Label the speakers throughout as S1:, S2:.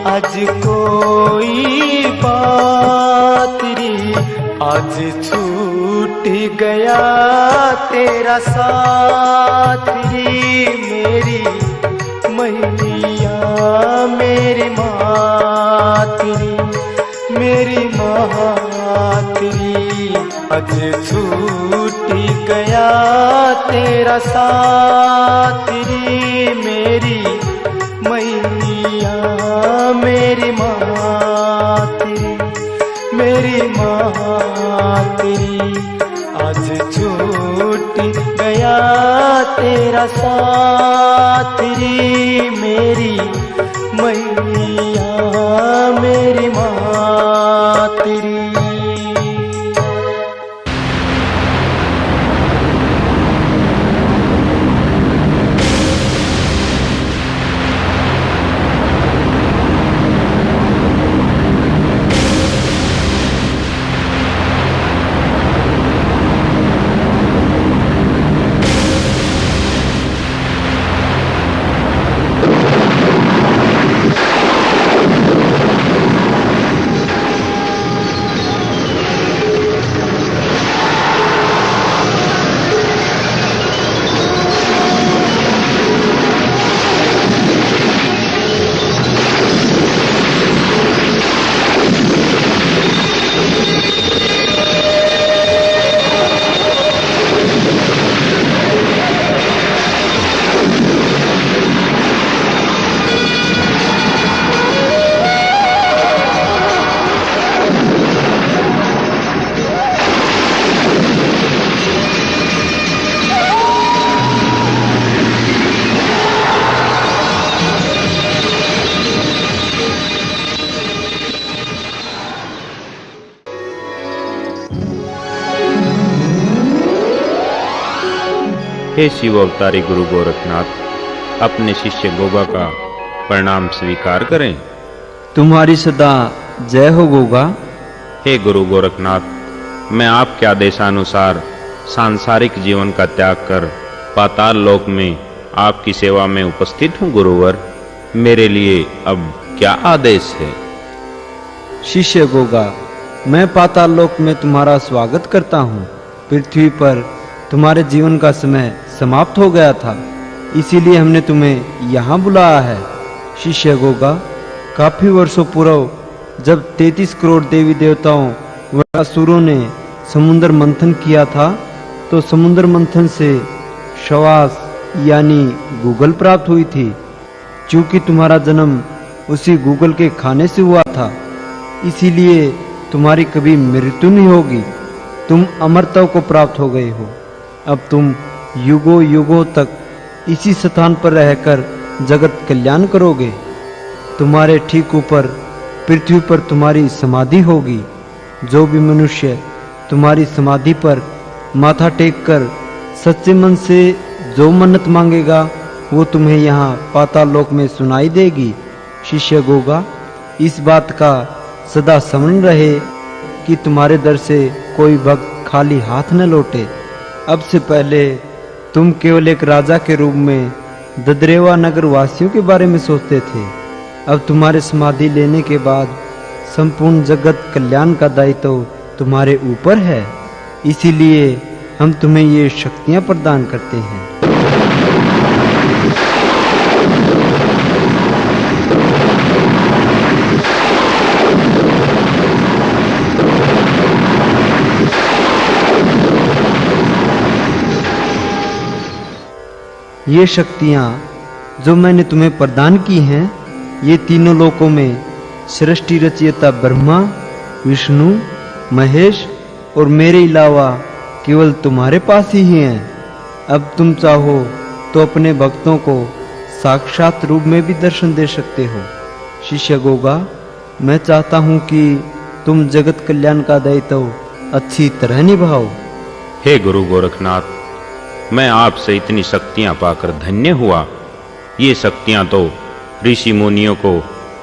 S1: आज कोई बात रे, आज छूट गया तेरा साथ रे। मेरी मैया मेरी मातरी, मेरी मातरी, आज छूट गया तेरा साथ रे। मेरी मैया मेरी मातरी, मेरी मातरी, आज छूट गया तेरा साथ रे। मेरी मैया मेरी मातरी।
S2: हे शिव अवतारी गुरु गोरखनाथ, अपने शिष्य गोगा का प्रणाम स्वीकार करें।
S3: तुम्हारी सदा जय हो गोगा।
S2: हे गुरु गोरखनाथ, मैं आपके आदेशानुसार सांसारिक जीवन का त्याग कर पाताल लोक में आपकी सेवा में उपस्थित हूँ। गुरुवर, मेरे लिए अब क्या आदेश है?
S3: शिष्य गोगा, मैं पाताल लोक में तुम्हारा स्वागत करता हूँ। पृथ्वी पर तुम्हारे जीवन का समय समाप्त हो गया था, इसीलिए हमने तुम्हें यहाँ बुलाया है। शिष्य गोगा, काफी वर्षों पूर्व जब 33 करोड़ देवी देवताओं व असुरों ने समुद्र मंथन किया था, तो समुद्र मंथन से शवास यानी गूगल प्राप्त हुई थी। चूंकि तुम्हारा जन्म उसी गूगल के खाने से हुआ था, इसीलिए तुम्हारी कभी मृत्यु नहीं होगी। तुम अमरत्व को प्राप्त हो गए हो। अब तुम युगों युगों तक इसी स्थान पर रहकर जगत कल्याण करोगे। तुम्हारे ठीक ऊपर पृथ्वी पर तुम्हारी समाधि होगी। जो भी मनुष्य तुम्हारी समाधि पर माथा टेक कर सच्चे मन से जो मन्नत मांगेगा, वो तुम्हें यहाँ पाताल लोक में सुनाई देगी। शिष्य गोगा, इस बात का सदा स्मरण रहे कि तुम्हारे दर से कोई भक्त खाली हाथ न लौटे। अब से पहले तुम केवल एक राजा के रूप में ददरेवा नगर वासियों के बारे में सोचते थे। अब तुम्हारे समाधि लेने के बाद संपूर्ण जगत कल्याण का दायित्व तुम्हारे ऊपर है, इसीलिए हम तुम्हें ये शक्तियां प्रदान करते हैं। ये शक्तियाँ जो मैंने तुम्हें प्रदान की हैं, ये तीनों लोकों में सृष्टि रचयिता ब्रह्मा, विष्णु, महेश और मेरे अलावा केवल तुम्हारे पास ही हैं। अब तुम चाहो तो अपने भक्तों को साक्षात रूप में भी दर्शन दे सकते हो। शिष्य गोगा, मैं चाहता हूँ कि तुम जगत कल्याण का दायित्व अच्छी तरह निभाओ।
S2: हे गुरु गोरखनाथ, मैं आपसे इतनी शक्तियां पाकर धन्य हुआ। ये शक्तियां तो ऋषि मुनियों को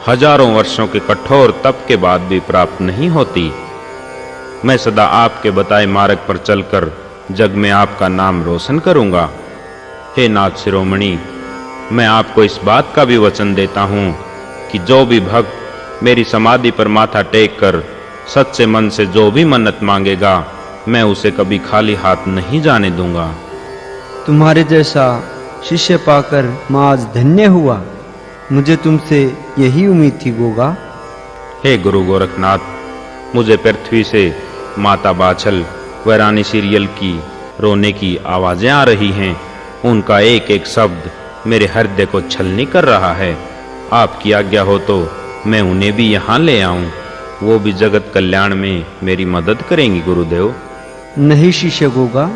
S2: हजारों वर्षों के कठोर तप के बाद भी प्राप्त नहीं होती। मैं सदा आपके बताए मार्ग पर चलकर जग में आपका नाम रोशन करूंगा। हे नाथ शिरोमणि, मैं आपको इस बात का भी वचन देता हूं कि जो भी भक्त मेरी समाधि पर माथा टेक कर सच्चे मन से जो भी मन्नत मांगेगा, मैं उसे कभी खाली हाथ नहीं जाने दूंगा।
S3: तुम्हारे जैसा शिष्य पाकर मैं आज धन्य हुआ। मुझे तुमसे यही उम्मीद थी गोगा।
S2: हे गुरु गोरखनाथ, मुझे पृथ्वी से माता बाछल व रानी सीरियल की रोने की आवाजें आ रही हैं। उनका एक एक शब्द मेरे हृदय को छलनी कर रहा है। आपकी आज्ञा हो तो मैं उन्हें भी यहाँ ले आऊं, वो भी जगत कल्याण में मेरी मदद करेंगी गुरुदेव।
S3: नहीं शिष्य गोगा,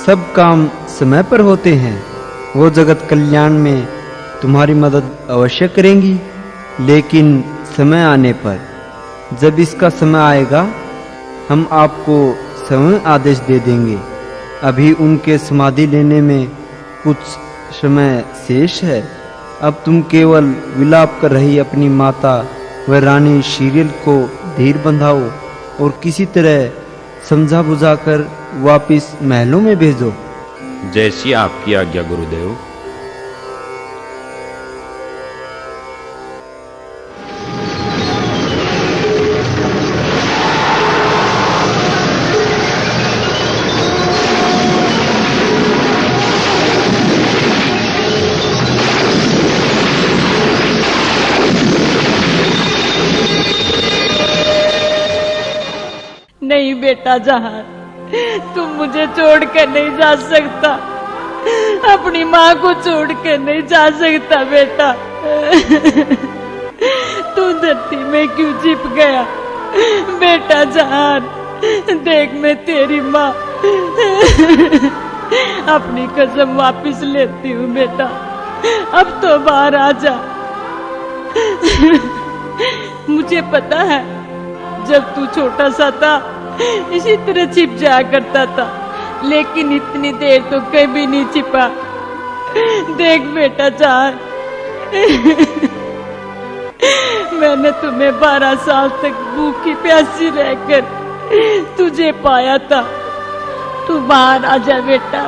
S3: सब काम समय पर होते हैं। वो जगत कल्याण में तुम्हारी मदद अवश्य करेंगी, लेकिन समय आने पर, जब इसका समय आएगा, हम आपको समय आदेश दे देंगे। अभी उनके समाधि लेने में कुछ समय शेष है। अब तुम केवल विलाप कर रही अपनी माता व रानी शीरियल को धीर बंधाओ और किसी तरह समझा बुझाकर वापिस महलों में भेजो।
S2: जैसी आपकी आज्ञा गुरुदेव।
S4: नहीं बेटा जहां, तुम मुझे छोड़ कर नहीं जा सकता। अपनी माँ को छोड़ कर नहीं जा सकता बेटा। तू धरती में क्यों छिप गया बेटा जहान? देख मैं तेरी माँ अपनी कसम वापिस लेती हूँ बेटा। अब तो बाहर आ जा। मुझे पता है जब तू छोटा सा था इसी तरह छिप जाया करता था, लेकिन इतनी देर तो कभी नहीं छिपा। देख बेटा जान, मैंने तुम्हें 12 साल तक भूखी प्यासी रहकर तुझे पाया था। तू बाहर आ जा बेटा।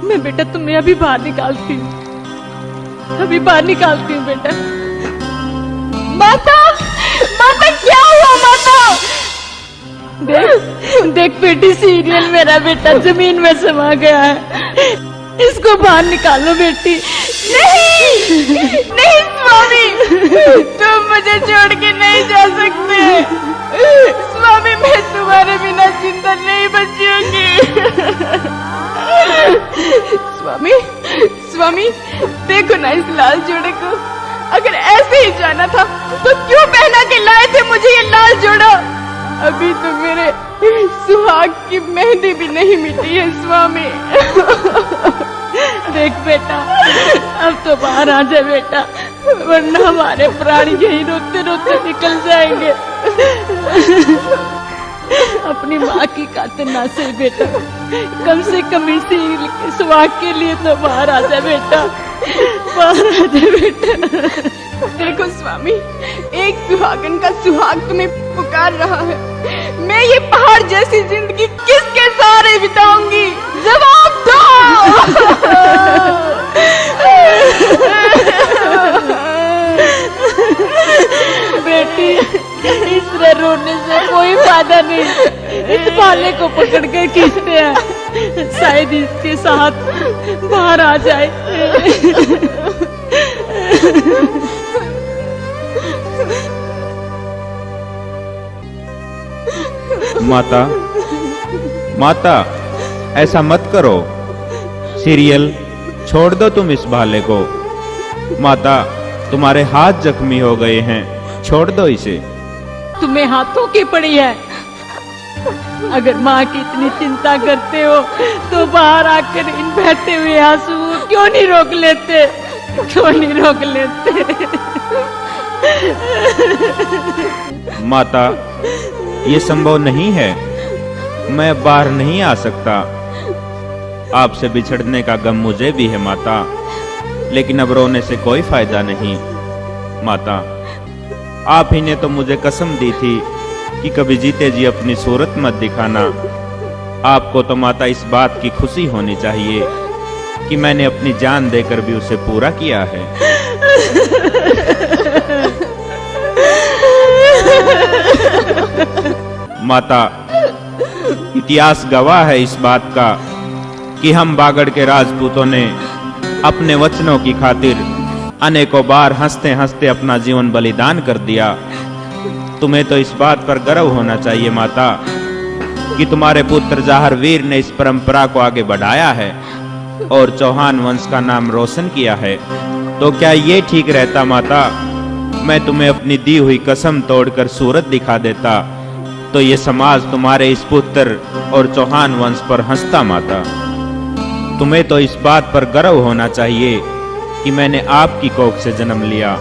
S4: मैं बेटा तुम्हें अभी बाहर निकालती हूँ, अभी बाहर निकालती हूँ बेटा। माता, माता क्या हुआ माता? देख देख बेटी, सीरियल मेरा बेटा जमीन में समा गया है। इसको बाहर निकालो बेटी। नहीं नहीं स्वामी, तुम मुझे छोड़ के नहीं जा सकते। स्वामी मैं तुम्हारे बिना जिंदा नहीं बचूंगी। स्वामी, स्वामी देखो ना इस लाल जोड़े को। अगर ऐसे ही जाना था तो क्यों पहना के लाए थे मुझे ये लाल जोड़ा? अभी तो मेरे सुहाग की मेहंदी भी नहीं मिटी है स्वामी। देख बेटा, अब तो बाहर आ जा बेटा, वरना हमारे प्राण यही रोते रोते निकल जाएंगे। अपनी माँ की खातिर ना सही बेटा, कम से कम इसी सुहाग के लिए तो बाहर आ जा बेटा, बाहर आ जा बेटा। देखो स्वामी, एक सुहागन का सुहाग तुम्हें पुकार रहा है। मैं ये पहाड़ जैसी जिंदगी किसके सहारे बिताऊंगी? जवाब दो। बेटी, इस तरह रोने से कोई फायदा नहीं। इस भाले को पकड़ कर खींचते हैं, शायद इसके साथ बाहर आ जाए।
S2: माता, माता ऐसा मत करो। सीरियल छोड़ दो तुम इस भाले को। माता, तुम्हारे हाथ जख्मी हो गए हैं, छोड़ दो इसे।
S4: तुम्हें हाथों की पड़ी है। अगर माँ की इतनी चिंता करते हो तो बाहर आकर इन बहते हुए आंसू क्यों नहीं रोक लेते? क्यों नहीं रोक लेते?
S2: माता, ये संभव नहीं है। मैं बाहर नहीं आ सकता। आपसे बिछड़ने का गम मुझे भी है माता, लेकिन अब रोने से कोई फायदा नहीं। माता, आप ही ने तो मुझे कसम दी थी कि कभी जीते जी अपनी सूरत मत दिखाना। आपको तो माता इस बात की खुशी होनी चाहिए कि मैंने अपनी जान देकर भी उसे पूरा किया है। माता, इतिहास गवाह है इस बात का कि हम बागड़ के राजपूतों ने अपने वचनों की खातिर अनेकों बार हंसते हंसते अपना जीवन बलिदान कर दिया। तुम्हें तो इस बात पर गर्व होना चाहिए माता कि तुम्हारे पुत्र जाहरवीर ने इस परंपरा को आगे बढ़ाया है और चौहान वंश का नाम रोशन किया है। तो क्या ये ठीक रहता माता, मैं तुम्हें अपनी दी हुई कसम तोड़कर सूरत दिखा देता तो ये समाज तुम्हारे इस पुत्र और चौहान वंश पर हंसता माता। तुम्हें तो इस बात पर गर्व होना चाहिए कि मैंने आपकी कोख से जन्म लिया।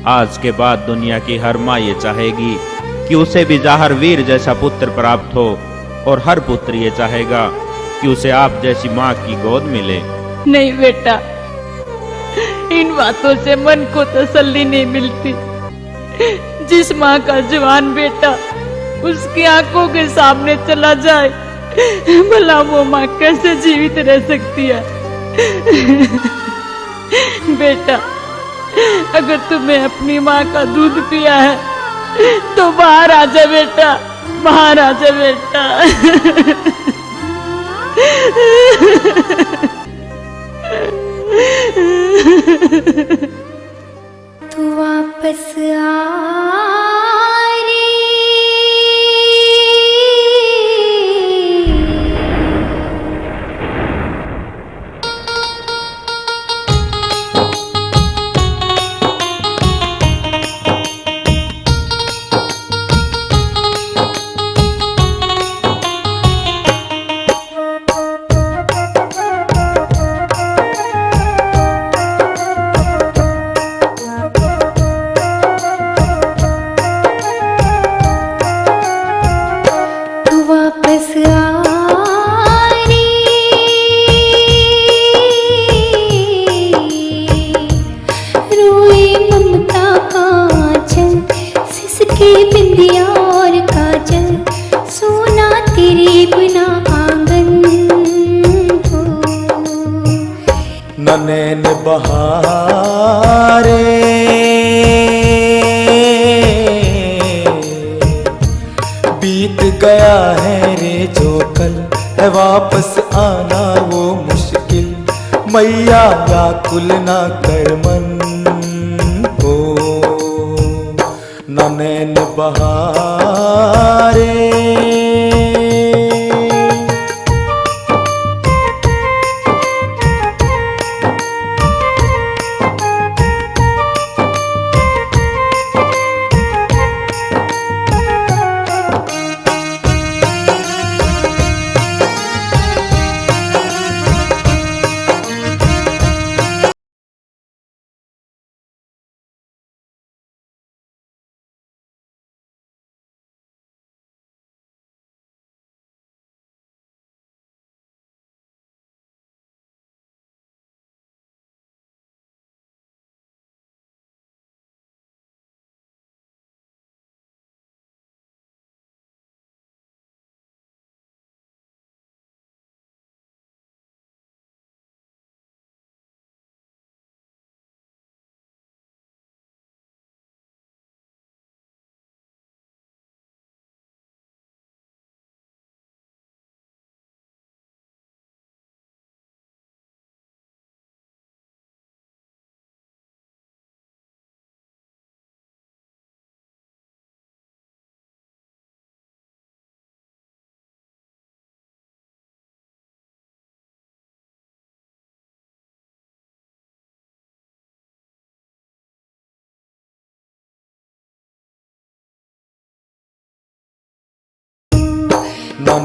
S2: आज के बाद दुनिया की हर माँ ये चाहेगी कि उसे भी जाहरवीर जैसा पुत्र प्राप्त हो और हर पुत्र ये चाहेगा कि उसे आप जैसी माँ की गोद मिले।
S4: नहीं बेटा, इन बातों से मन को तसल्ली नहीं मिलती। जिस माँ का जवान बेटा उसकी आंखों के सामने चला जाए, भला वो माँ कैसे जीवित रह सकती है। बेटा, अगर तुम्हें अपनी माँ का दूध पिया है तो बाहर आ जा बेटा, बाहर आ जा बेटा।
S5: तू वापस आ रे,
S1: नैन बहारे बीत गया है रे जो कल है, वापस आना वो मुश्किल। मैया व्याकुल ना कर मन को, नैन बहारे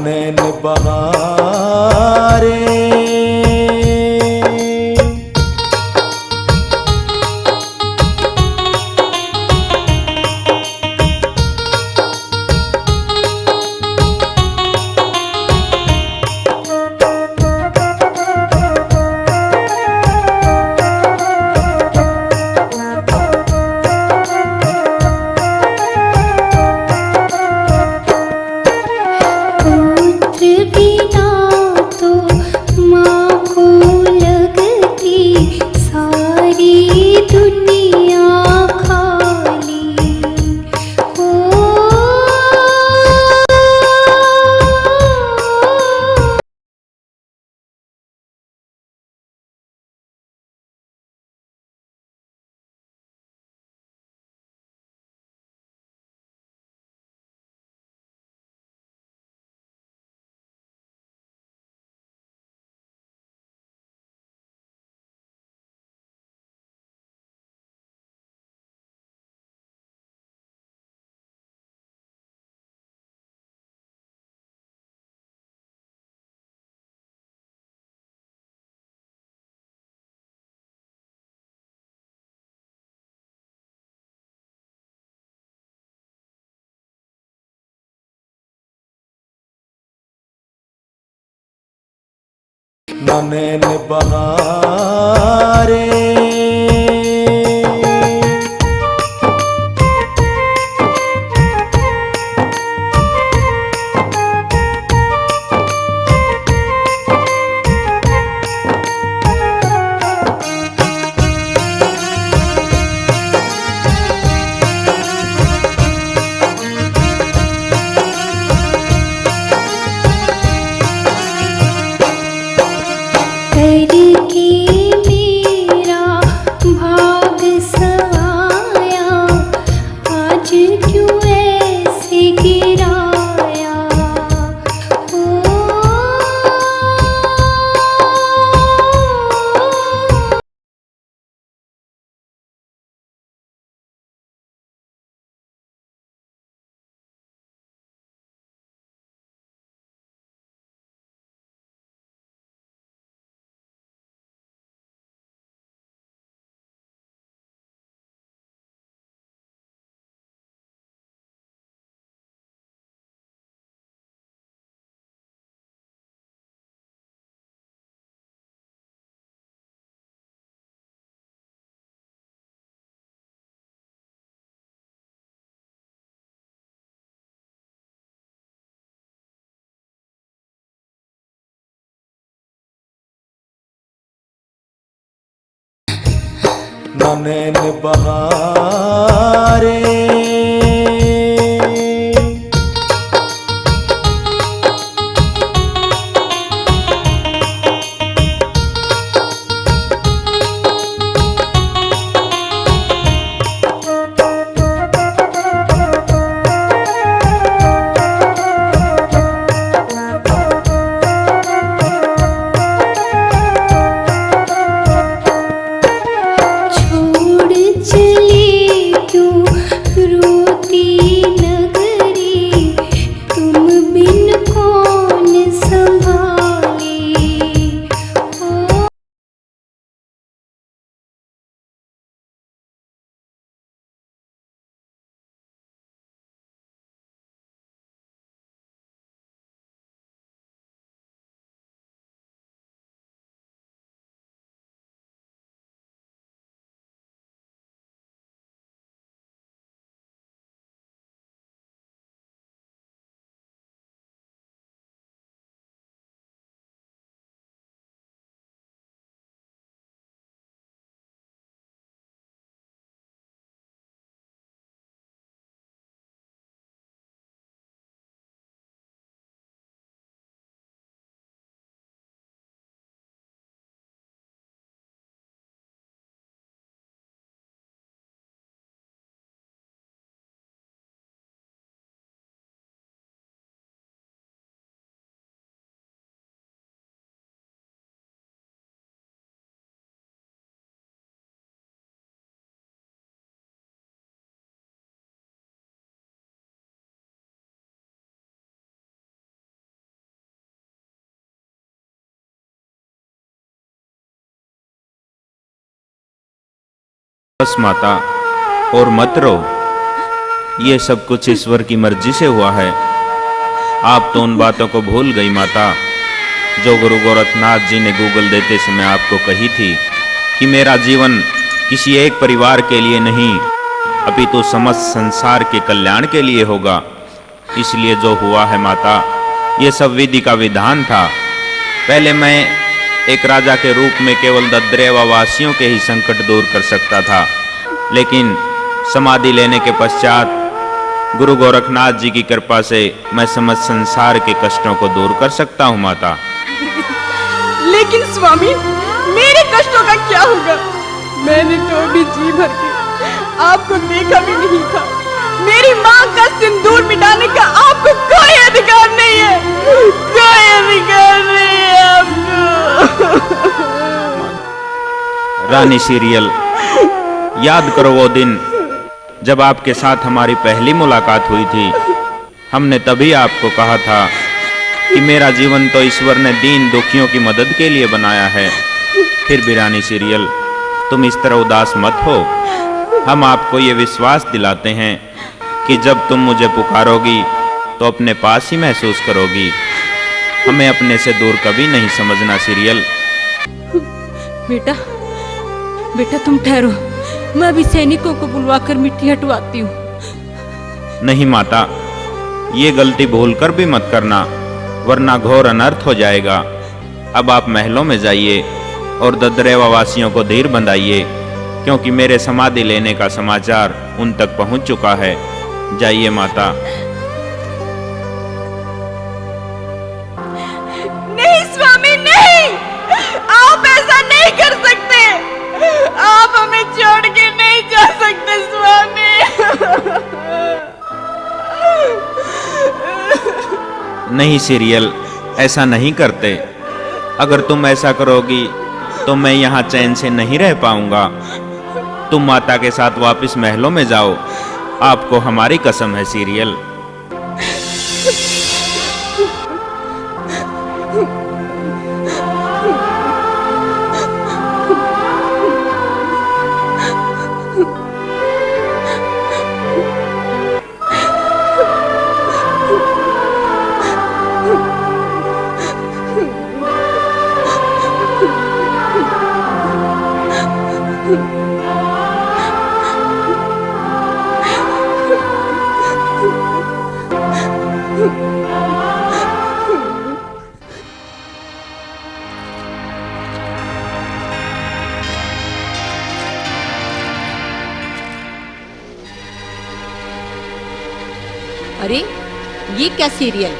S1: नैन बहारे नैन बहारे। नैन बहारे।
S2: बस माता, और मत रो। ये सब कुछ ईश्वर की मर्जी से हुआ है। आप तो उन बातों को भूल गई माता जो गुरु गोरखनाथ जी ने गूगल देते समय आपको कही थी कि मेरा जीवन किसी एक परिवार के लिए नहीं अपितु समस्त संसार के कल्याण के लिए होगा। इसलिए जो हुआ है माता, ये सब विधि का विधान था। पहले मैं एक राजा के रूप में केवल दद्रेवा वासियों के ही संकट दूर कर सकता था, लेकिन समाधि लेने के पश्चात गुरु गोरखनाथ जी की कृपा से मैं समस्त संसार के कष्टों को दूर कर सकता हूँ माता।
S4: लेकिन स्वामी, मेरे कष्टों का क्या होगा? मैंने तो अभी जी भर के आपको देखा भी नहीं था। मेरी माँ का सिंदूर मिटाने का आपको कोई अधिकार नहीं है, कोई अधिकार नहीं है आपको।
S2: रानी सीरियल, याद करो वो दिन जब आपके साथ हमारी पहली मुलाकात हुई थी। हमने तभी आपको कहा था कि मेरा जीवन तो ईश्वर ने दीन दुखियों की मदद के लिए बनाया है। फिर भी रानी सीरियल, तुम इस तरह उदास मत हो। हम आपको ये विश्वास दिलाते हैं कि जब तुम मुझे पुकारोगी तो अपने पास ही महसूस करोगी। हमें अपने से दूर कभी नहीं समझना सीरियल।
S4: बेटा बेटा तुम ठहरो, मैं अभी सैनिकों को बुलवाकर मिट्टी हटवाती हूँ।
S2: नहीं माता, ये गलती भूलकर भी मत करना, वरना घोर अनर्थ हो जाएगा। अब आप महलों में जाइए और ददरेवा वासियों को धीर बंधाइए, क्योंकि मेरे समाधि लेने का समाचार उन तक पहुंच चुका है। जाइए माता।
S4: नहीं स्वामी नहीं, आप ऐसा नहीं कर सकते, आप हमें छोड़ के नहीं जा सकते स्वामी।
S2: नहीं सीरियल, ऐसा नहीं करते। अगर तुम ऐसा करोगी तो मैं यहाँ चैन से नहीं रह पाऊंगा। तुम माता के साथ वापस महलों में जाओ, आपको हमारी कसम है सीरियल।
S4: अरे ये क्या सीरियल,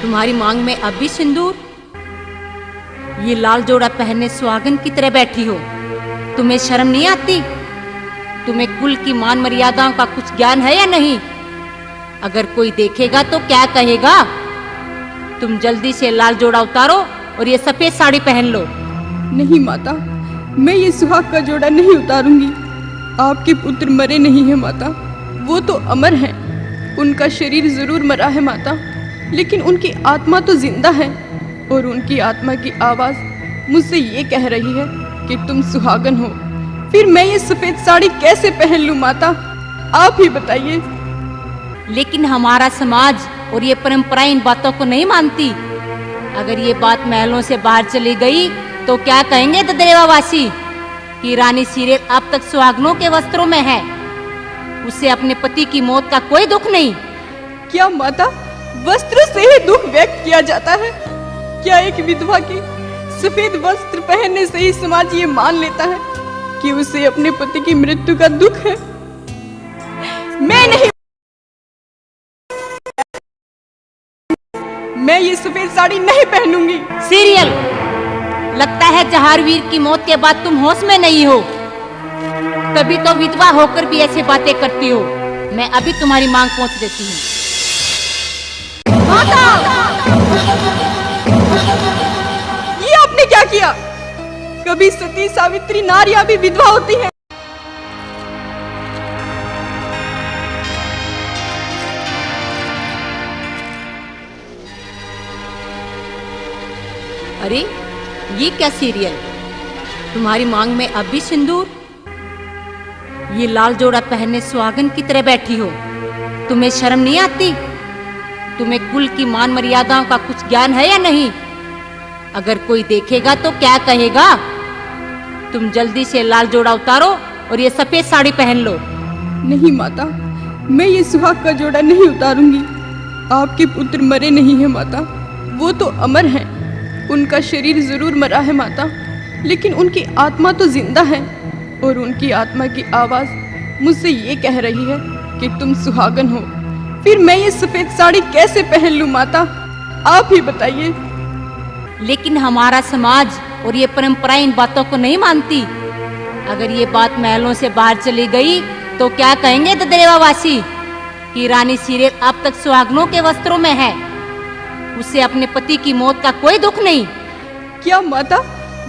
S4: तुम्हारी मांग में अब भी सिंदूर? ये लाल जोड़ा पहने सुहागन की तरह बैठी हो, तुम्हें शर्म नहीं आती? तुम्हें कुल की मान मर्यादाओं का कुछ ज्ञान है या नहीं? अगर कोई देखेगा तो क्या कहेगा? तुम जल्दी से लाल जोड़ा उतारो और ये सफेद साड़ी पहन लो।
S6: नहीं माता, मैं ये सुहाग का जोड़ा नहीं उतारूंगी। आपके पुत्र मरे नहीं हैं माता, वो तो अमर हैं। उनका शरीर जरूर मरा है माता, लेकिन उनकी आत्मा तो जिंदा है, और उनकी आत्मा की आवाज मुझसे ये कह रही है कि तुम सुहागन हो। फिर मैं ये सफेद साड़ी कैसे पहन लूं माता, आप ही बताइए।
S4: लेकिन हमारा समाज और ये परंपरा इन बातों को नहीं मानती। अगर ये बात महलों से बाहर चली गई तो क्या कहेंगे ददरेवावासी कि रानी सीरियल अब तक सुहागनों के वस्त्रों में है, उसे अपने पति की मौत का कोई दुख नहीं।
S6: क्या माता, वस्त्र से ही दुख व्यक्त किया जाता है? क्या एक विधवा के सफेद वस्त्र पहनने से ही समाज ये मान लेता है कि उसे अपने पति की मृत्यु का दुख है? मैं ये सफेद साड़ी नहीं पहनूंगी।
S4: सीरियल, लगता है जहारवीर की मौत के बाद तुम होश में नहीं हो, तभी तो विधवा होकर भी ऐसी बातें करती हो। मैं अभी तुम्हारी मांग पहुंच देती हूँ।
S6: ये आपने क्या किया? कभी सती सावित्री नारियां भी विधवा होती हैं।
S4: अरे ये क्या सीरियल, तुम्हारी मांग में अब भी सिंदूर? ये लाल जोड़ा पहने सुहागन की तरह बैठी हो, तुम्हें शर्म नहीं आती? तुम्हें कुल की मान मर्यादाओं का कुछ ज्ञान है या नहीं? अगर कोई देखेगा तो क्या कहेगा? तुम जल्दी से लाल जोड़ा उतारो और ये सफेद साड़ी पहन लो।
S6: नहीं माता, मैं ये सुहाग का जोड़ा नहीं उतारूंगी। आपके पुत्र मरे नहीं हैं माता, वो तो अमर हैं। उनका शरीर जरूर मरा है माता, लेकिन उनकी आत्मा तो जिंदा है, और उनकी आत्मा की आवाज मुझसे ये कह रही है कि तुम सुहागन हो। फिर मैं ये सफेद साड़ी कैसे पहन लूं माता, आप ही बताइए।
S4: लेकिन हमारा समाज और ये परंपरा इन बातों को नहीं मानती। अगर ये बात महलों से बाहर चली गई तो क्या कहेंगे ददरेवावासी कि रानी सीरियल अब तक सुहागनों के वस्त्रों में है, उसे अपने पति की मौत का कोई दुख नहीं।
S6: क्या माता,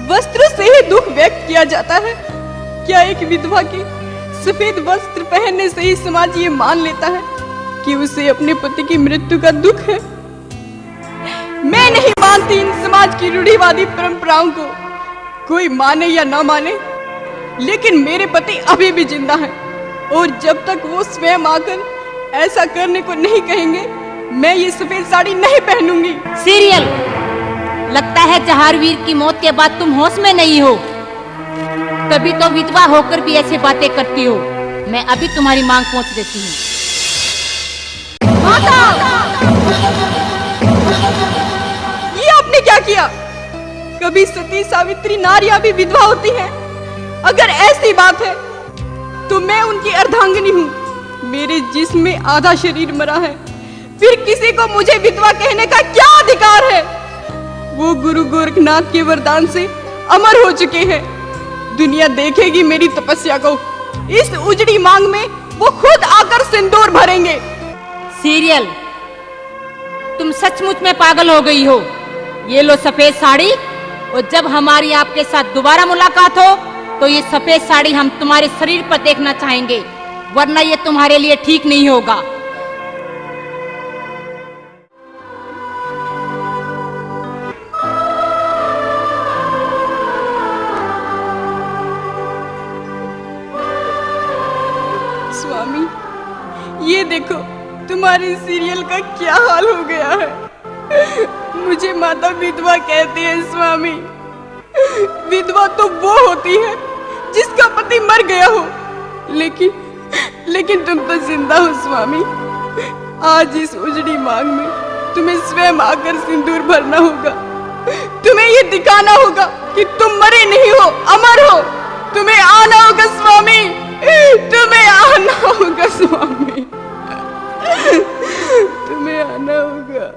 S6: वस्त्र से ही दुख व्यक्त किया जाता है? क्या एक विधवा के सफेद वस्त्र पहनने से ही समाज ये मान लेता है कि उसे अपने पति की मृत्यु का दुख है? मैं नहीं मानती इन समाज की रूढ़िवादी परंपराओं को। कोई माने या ना माने, लेकिन मेरे पति अभी भी जिंदा हैं, और जब तक वो स्वयं आकर ऐसा करने को नहीं कहेंगे, मैं ये सफेद साड़ी नहीं पहनूंगी।
S4: सीरियल, लगता है जहारवीर की मौत के बाद तुम होश में नहीं हो,
S7: तभी तो विधवा होकर भी ऐसी बातें करती हो। मैं अभी तुम्हारी मांग पहुंच देती हूँ।
S6: ये आपने क्या किया? कभी सती सावित्री नारियां भी विधवा होती हैं। अगर ऐसी बात है तो मैं उनकी अर्धांगिनी हूँ। मेरे जिस्म में आधा शरीर मरा है, फिर किसी को मुझे विधवा कहने का क्या अधिकार है? वो गुरु गोरखनाथ के वरदान से अमर हो चुके हैं। दुनिया देखेगी मेरी तपस्या को। इस उजड़ी मांग में वो खुद आकर सिंदूर भरेंगे।
S7: सीरियल, तुम सचमुच में पागल हो गई हो। ये लो सफेद साड़ी, और जब हमारी आपके साथ दोबारा मुलाकात हो तो ये सफेद साड़ी हम तुम्हारे शरीर पर देखना चाहेंगे, वरना ये तुम्हारे लिए ठीक नहीं होगा।
S6: स्वामी, ये देखो तुम्हारे सीरियल का क्या हाल हो गया है। मुझे माता विधवा कहती है स्वामी। विधवा तो वो होती है जिसका पति मर गया हो, लेकिन तुम तो जिंदा हो स्वामी। आज इस उजड़ी मांग में तुम्हें स्वयं आकर सिंदूर भरना होगा। तुम्हें ये दिखाना होगा कि तुम मरे नहीं हो, अमर हो। तुम्हें आना होगा स्वामी, तुम्हें आना होगा स्वामी, तुम्हें आना होगा।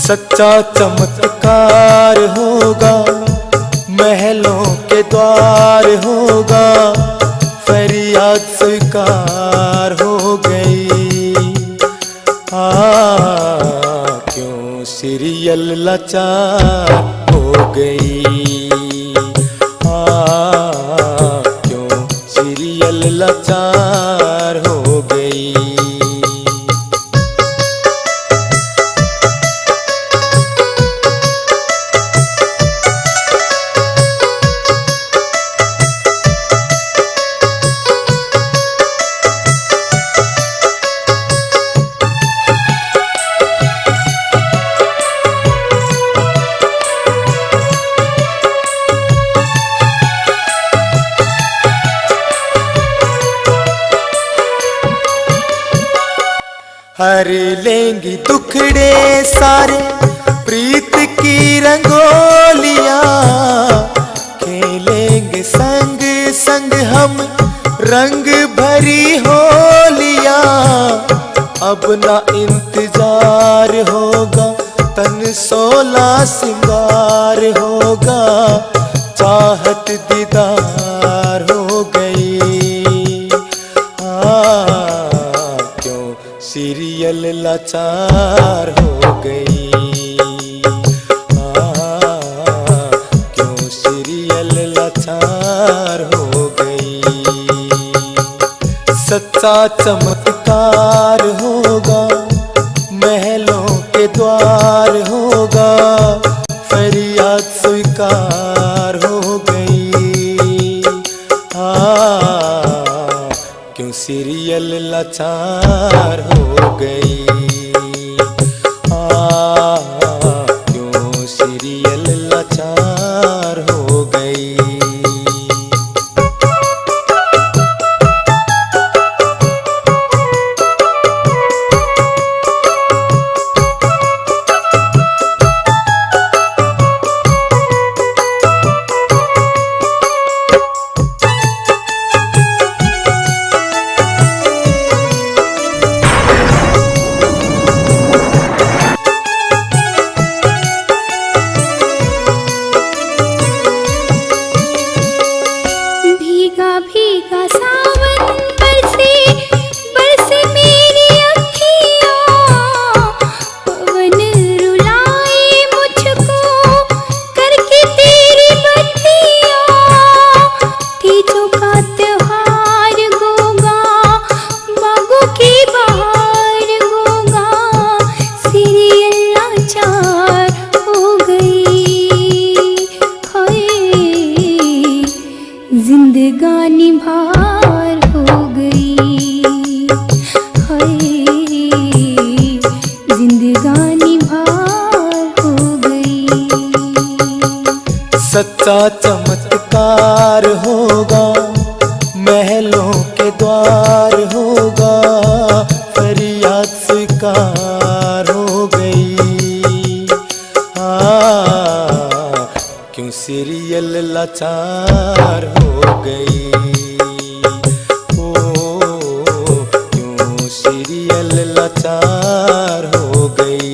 S1: सच्चा चमत्कार होगा, महलों के द्वार होगा, फरियाद स्वीकार हो गई। क्यों सीरियल लाचार हो गई। क्यों सीरियल लाचार हो गई। हर लेंगी दुखड़े सारे प्रीत की रंगोलियां, खेलेंगे संग संग हम रंग भरी होलियां। अब ना इंतजार होगा तन सोला सिंगार होगा, चाहत दीदार हो गई। क्यों सीरियल लाचार हो गई, क्यों सीरियल लाचार हो गई। सच्चा चमत्कार होगा, महलों के द्वार होगा, फरियाद स्वीकार हो गई। क्यों सीरियल लाचार हो गई, क्यों सीरियल लाचार हो गई।
S5: भीगा भीगा सावन बरसे बरसे मेरी अखियाँ, पवन रुलाए मुझको करके तेरी बत्तियाँ। तीजों का त्योहार गोगा, बागों की बहार गोगा, सीरियल लाचार हो गई। हाय जिंदगानी भार हो गई, हाय जिंदगानी भार हो गई।
S1: सच्चा चमत्कार होगा, महलों के द्वार होगा, फरियाद स्वीकार हो गई। क्यों सीरियल लाचार हो गई, क्यों सीरियल लाचार हो गई।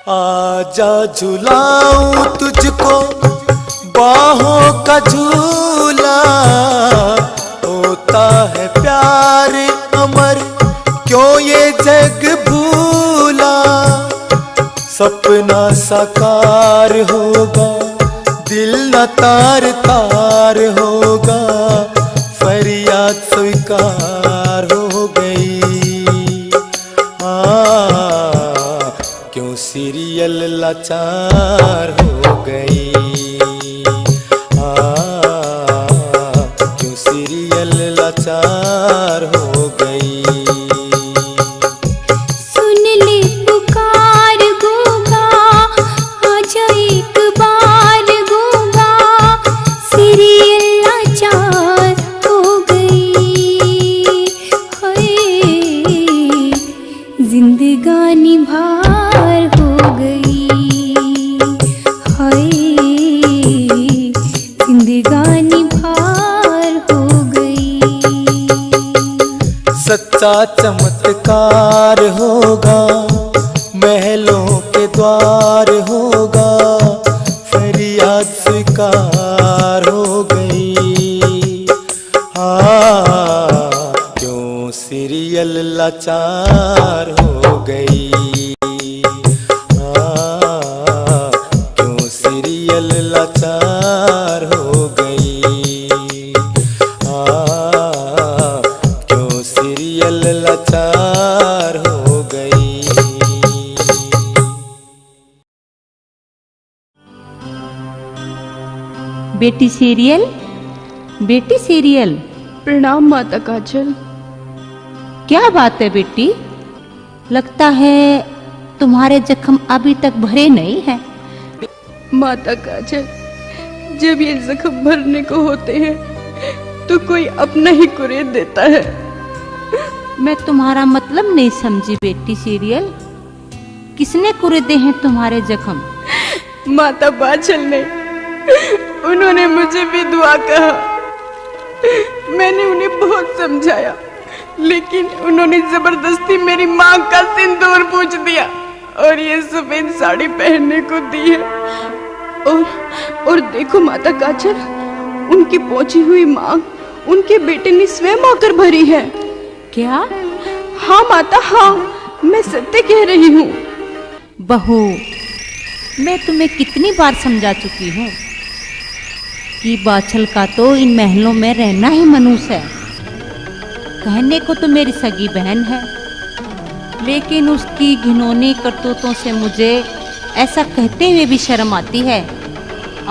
S1: आजा झुलाऊं तुझको बाहों का झूला, होता है प्यार अमर क्यों ये जग भूला। सपना साकार होगा, दिल न तार तार होगा, फरियाद स्वीकार हो गई। क्यों सीरियल लाचार हो गई, क्यों सीरियल लाचार हो गई।
S5: सुन ले पुकार गोगा, आजा एक बार गोगा, सीरियल लाचार हो गई। हाय जिंदगानी भार हो गई, हाय जिंदगानी भार हो गई।
S1: सच्चा चमत्कार होगा, महलों के द्वार होगा, फरियाद स्वीकार हो गई। क्यों सीरियल लाचार हो गई, क्यों सीरियल लाचार हो गई, क्यों सीरियल लाचार हो
S7: बेटी सीरियल, बेटी सीरियल।
S6: प्रणाम माता काजल।
S7: क्या बात है बेटी, लगता है तुम्हारे जख्म अभी तक भरे नहीं हैं।
S6: माता काजल, जब ये जख्म भरने को होते हैं तो कोई अपना ही कुरेद देता है।
S7: मैं तुम्हारा मतलब नहीं समझी बेटी सीरियल। किसने कुरेदे हैं तुम्हारे जख्म?
S6: माता बाछल ने। उन्होंने मुझे विधवा कहा। मैंने उन्हें बहुत समझाया, लेकिन उन्होंने जबरदस्ती मेरी मांग का सिंदूर पूछ दिया और ये सफेद साड़ी पहनने को दी है। और देखो माता काजल, उनकी पहुंची हुई मांग उनके बेटे ने स्वयं आकर भरी है।
S7: क्या?
S6: हाँ माता, हाँ, मैं सत्य कह रही हूँ।
S7: बहू, मैं तुम्हें कितनी बार समझा चुकी हूँ कि बाछल का तो इन महलों में रहना ही मनुष्य है। कहने को तो मेरी सगी बहन है, लेकिन उसकी घिनौनी करतूतों से मुझे ऐसा कहते हुए भी शर्म आती है।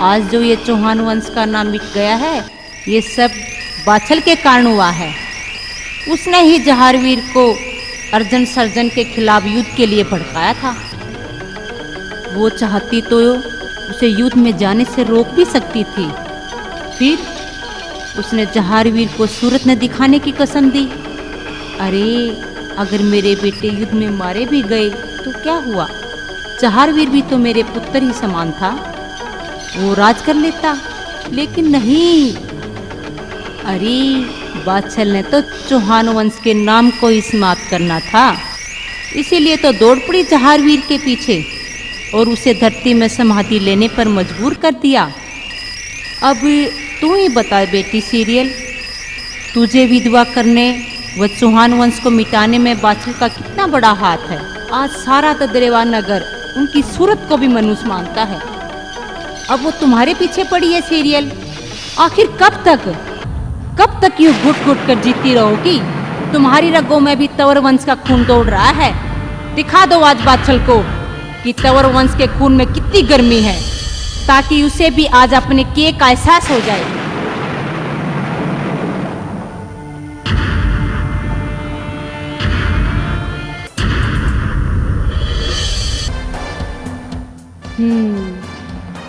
S7: आज जो ये चौहान वंश का नाम मिट गया है, ये सब बाछल के कारण हुआ है। उसने ही जहारवीर को अर्जन सर्जन के खिलाफ युद्ध के लिए भड़काया था। वो चाहती तो उसे युद्ध में जाने से रोक भी सकती थी। फिर उसने जहारवीर को सूरत न दिखाने की कसम दी। अरे, अगर मेरे बेटे युद्ध में मारे भी गए तो क्या हुआ? जहारवीर भी तो मेरे पुत्र ही समान था, वो राज कर लेता। लेकिन नहीं, अरे बाछल ने तो चौहान वंश के नाम को ही समाप्त करना था। इसीलिए तो दौड़ पड़ी जहारवीर के पीछे और उसे धरती में समाधि लेने पर मजबूर कर दिया। अब तू ही बता बेटी सीरियल, तुझे विधवा करने व चौहान वंश को मिटाने में बाछल का कितना बड़ा हाथ है। आज सारा ददरेवा नगर उनकी सूरत को भी मनुष्य मानता है। अब वो तुम्हारे पीछे पड़ी है सीरियल। आखिर कब तक यूं घुट घुट कर जीती रहोगी? तुम्हारी रगों में भी तंवर वंश का खून दौड़ रहा है। दिखा दो आज बाछल को कि तंवर वंश के खून में कितनी गर्मी है, ताकि उसे भी आज अपने किए का एहसास हो जाए।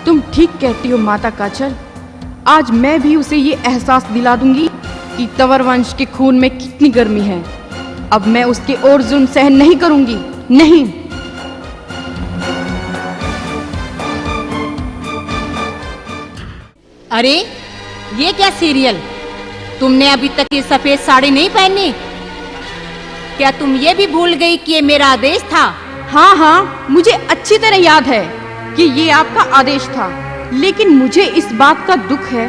S6: तुम ठीक कहती हो माता काजल। आज मैं भी उसे ये एहसास दिला दूंगी कि तंवर वंश के खून में कितनी गर्मी है। अब मैं उसके और जुल्म सहन नहीं करूंगी, नहीं।
S7: अरे, ये क्या सीरियल? तुमने अभी तक ये सफेद साड़ी नहीं पहनी? क्या तुम ये भी भूल गई कि ये मेरा आदेश था?
S6: हाँ, मुझे अच्छी तरह याद है कि ये आपका आदेश था, लेकिन मुझे इस बात का दुख है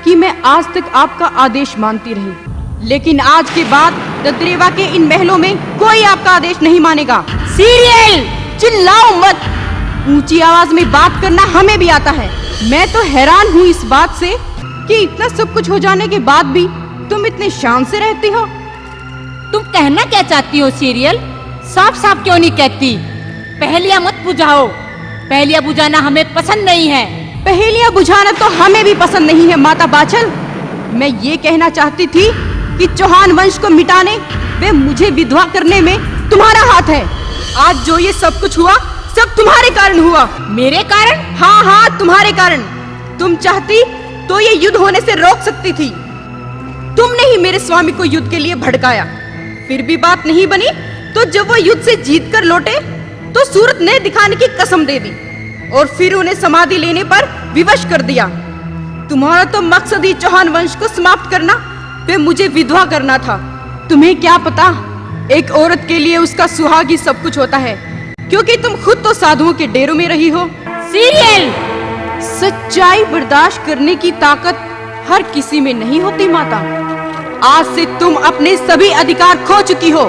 S6: कि मैं आज तक आपका आदेश मानती रही। लेकिन आज के बाद ददरेवा के इन महलों में कोई आपका आदेश नहीं मानेगा।
S7: सीरियल,
S6: चिल्लाओ मत। ऊंची आवाज में बात करना हमें भी आता है। मैं तो हैरान हूँ इस बात से कि इतना सब कुछ हो जाने के बाद भी तुम इतने शान से रहती हो।
S7: तुम कहना क्या चाहती हो सीरियल? साफ साफ क्यों नहीं कहती? पहेलियां मत बुझाओ। पहेलियां बुझाना हमें पसंद नहीं है।
S6: पहेलियां बुझाना तो हमें भी पसंद नहीं है माता बाछल। मैं ये कहना चाहती थी कि चौहान वंश को मिटाने वे मुझे विधवा करने में तुम्हारा हाथ है। आज जो ये सब कुछ हुआ, सब तुम्हारे कारण हुआ।
S7: मेरे कारण?
S6: हाँ, तुम्हारे कारण। तुम चाहती तो ये युद्ध होने से रोक सकती थी। तुमने ही मेरे स्वामी को युद्ध के लिए भड़काया। फिर भी बात नहीं बनी तो जब वो युद्ध से जीत कर लौटे तो सूरत ने दिखाने की कसम दे दी और फिर उन्हें समाधि लेने पर विवश कर दिया। तुम्हारा तो मकसद ही चौहान वंश को समाप्त करना, वे मुझे विधवा करना था। तुम्हें क्या पता, एक औरत के लिए उसका सुहाग ही सब कुछ होता है, क्योंकि तुम खुद तो साधुओं के डेरों में रही हो।
S7: सीरियल,
S6: सच्चाई बर्दाश्त करने की ताकत हर किसी में नहीं होती माता। आज से तुम अपने सभी अधिकार खो चुकी हो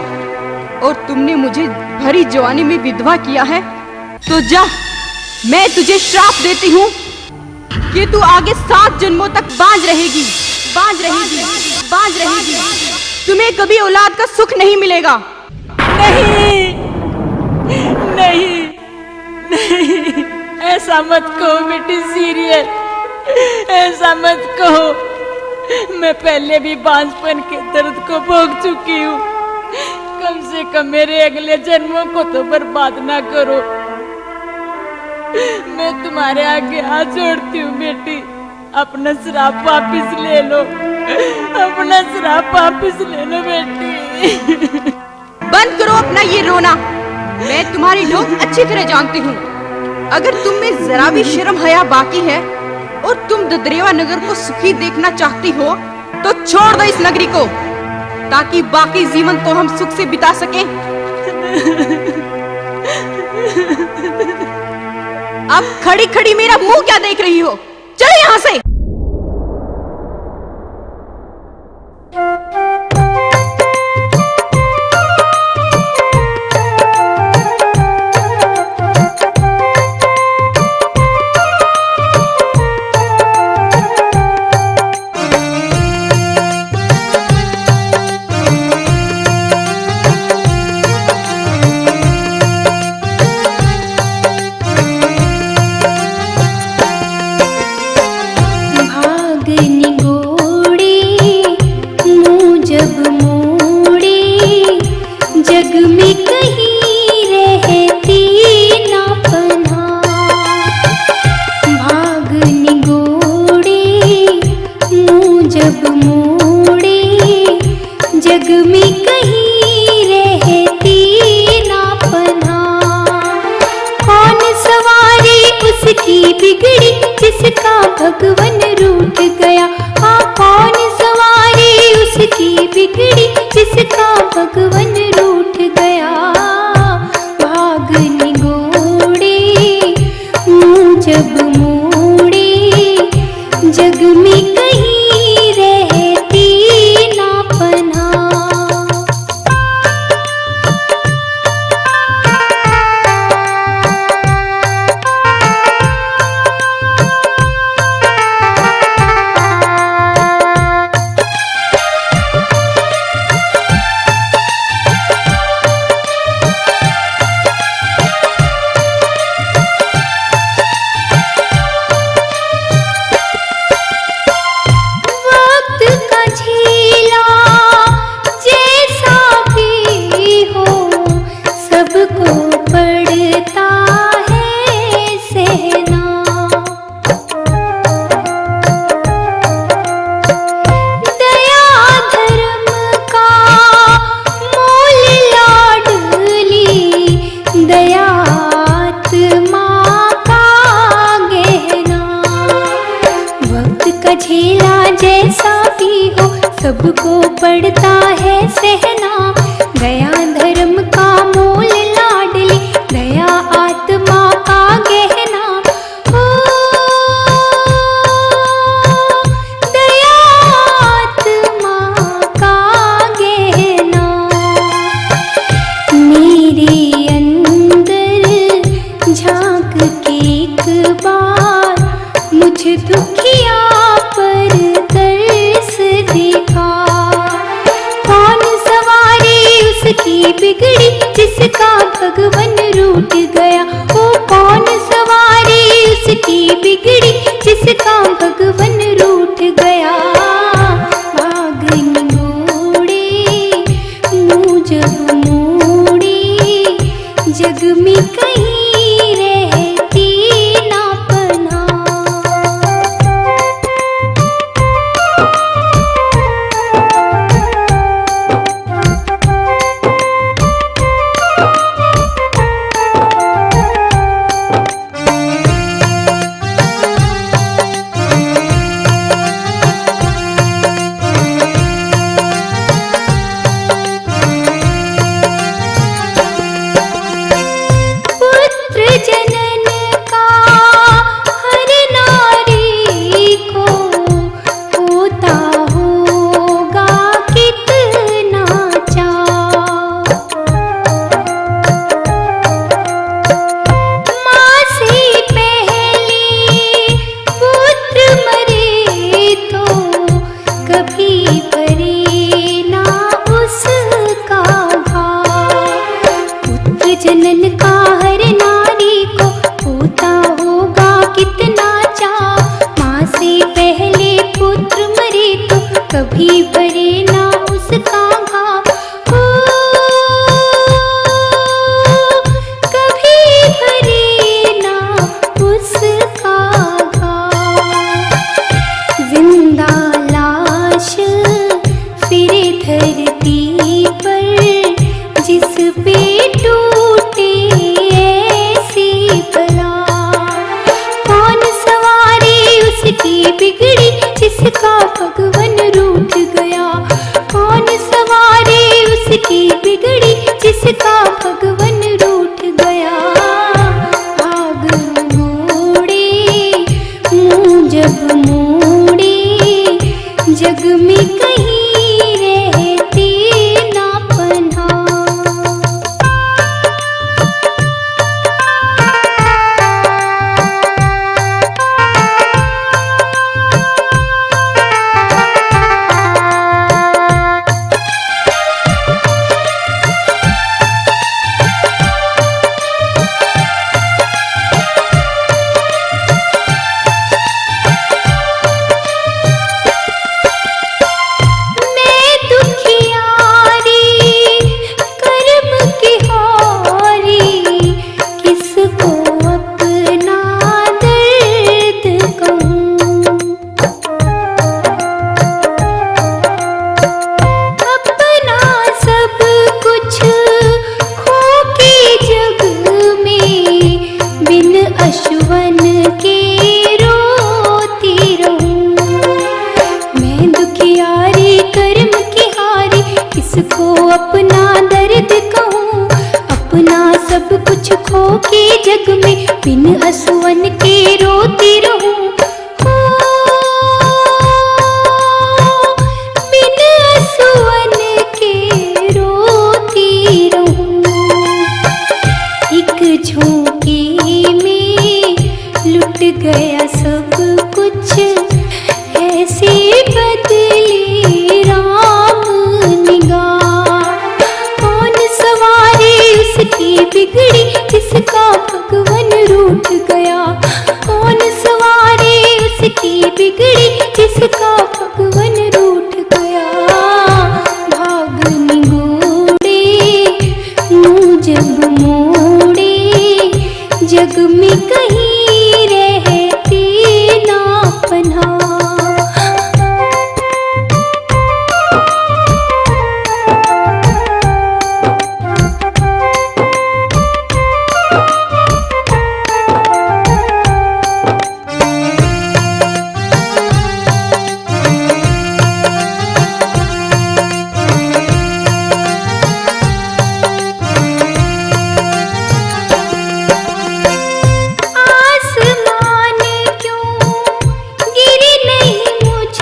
S6: और तुमने मुझे भरी जवानी में विधवा किया है। तो जा, मैं तुझे श्राप देती हूँ कि तू आगे 7 जन्मों तक बांझ रहेगी। तुम्हें कभी औलाद का सुख नहीं मिलेगा।
S4: नहीं, ऐसा मत कहो बेटी सीरियल। ऐसा मत कहो, मैं पहले भी बांझपन के दर्द को भोग चुकी हूँ। कम से कम मेरे अगले जन्मों को तो बर्बाद ना करो। मैं तुम्हारे आगे हाथ जोड़ती हूँ बेटी, अपना श्राप वापिस ले लो, अपना श्राप वापिस ले लो बेटी।
S6: बंद करो अपना ये रोना। मैं तुम्हारी लोग अच्छी तरह जानती हूँ। अगर तुम में जरा भी शर्म हया बाकी है और तुम ददरेवा नगर को सुखी देखना चाहती हो तो छोड़ दो इस नगरी को, ताकि बाकी जीवन तो हम सुख से बिता सकें। अब खड़ी खड़ी मेरा मुंह क्या देख रही हो? चलो यहाँ से।
S5: भगवन रूठ गया। हाँ कौन सवारी उसकी बिगड़ी जिसका भगवन रूठ गया। भाग निगोड़े मुँह जब मोड़े जग में कहीं रहती ना पनाह। सबको पड़ता है सहना। दया धर्म का मूल लाडली, दया आत्मा का गहना। ओ दया आत्मा का गहना। मेरे अंदर झांक के एक बार मुझे दुखिया पर तरस देखा। कौन सवारी उसकी बिगड़ी जिसका भगवन रूठ गया। ओ कौन सवारी उसकी बिगड़ी जिसका भगवन रूठ गया। भाग निगोड़े मुँह जब मोड़े जग में कहीं रहती ना पनाह। बिन हंसुअन के रोती रहूं, हो बिन हंसुअन के रोती रहूं। एक झोंके में लुट गया सब कुछ, ऐसे बदले राम निगाह। कौन सवारे उसकी बिगड़ी जिसका भगवन रूठ गया, कौन सवारे उसकी बिगड़ी जिसका भगवन रूठ गया। भाग निगोड़े मुँह जब मोड़े, जग में कहीं रहती ना पनाह। आसमान क्यों गिरी नहीं मुझ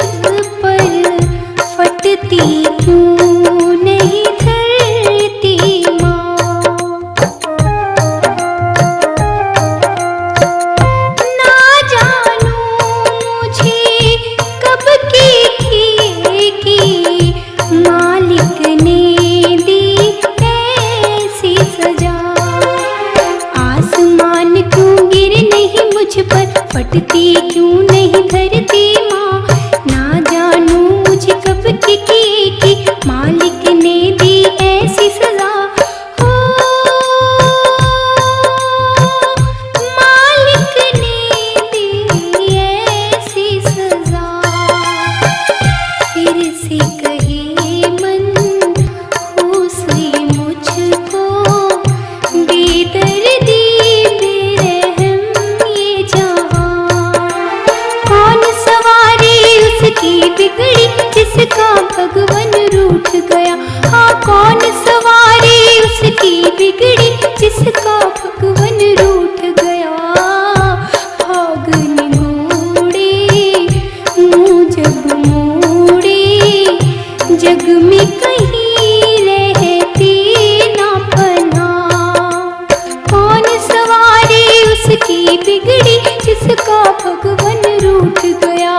S5: पर, फटती क्यों नहीं धरती माँ। ना जानूं मुझे कब की मालिक ने दी ऐसी सजा। आसमान क्यों गिर नहीं मुझ पर, फटती क्यों नहीं धरती माँ। ना जानूं मुझे कब की मालिक ने दी ऐसी सजा। हो मालिक ने दी ऐसी सजा। फिर से कहे मन होश मुझको, बेदर्दी बेरहम ये जहां। कौन सवारी उसकी बिगड़ी जिसका भगवन रूठ गया। हाँ कौन सवारी उसकी बिगड़ी जिसका भगवन रूठ गया। भाग निगोड़े मुँह जब मोड़े, जग में कहीं रहती ना पनाह। कौन सवारी उसकी बिगड़ी जिसका भगवन रूठ गया।